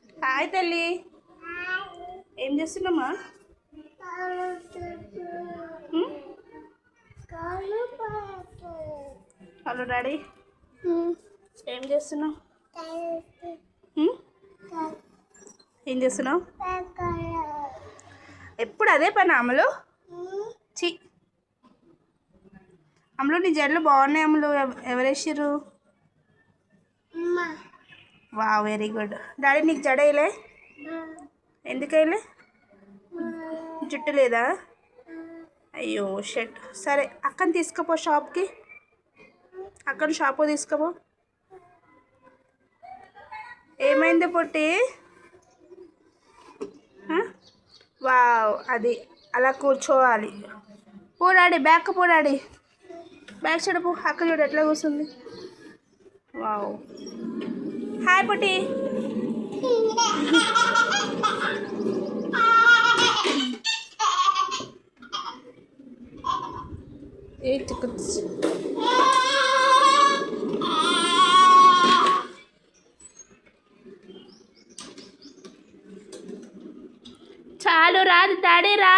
Hi తల్లి, ఏం చేస్తున్నామ్మా? Hello daddy, ఏం చేస్తున్నావు? ఏం చేస్తున్నావు? ఎప్పుడు అదే పని అమలు? చి అమలు, నీ జడలు బాగున్నాయి అమలు. ఎవరేసారు? వా, వెరీ గుడ్. డాడీ నీకు జడ వేయలే? ఎందుకు వేయలే? జుట్టు లేదా? అయ్యో షట్. సరే, అక్కని తీసుకుపో షాప్కి. అక్కని షాపు తీసుకుపో. ఏమైంది పొట్టి? వావ్, అది అలా కూర్చోవాలి. పోడాడి, బ్యాక్ పోడాడి, బ్యాక్ సైడ్ పో. అక్క చూడు ఎట్లా కూర్చుంది. వావ్. హాయ్ పొట్టి. చాలు రా డాడీ, రా.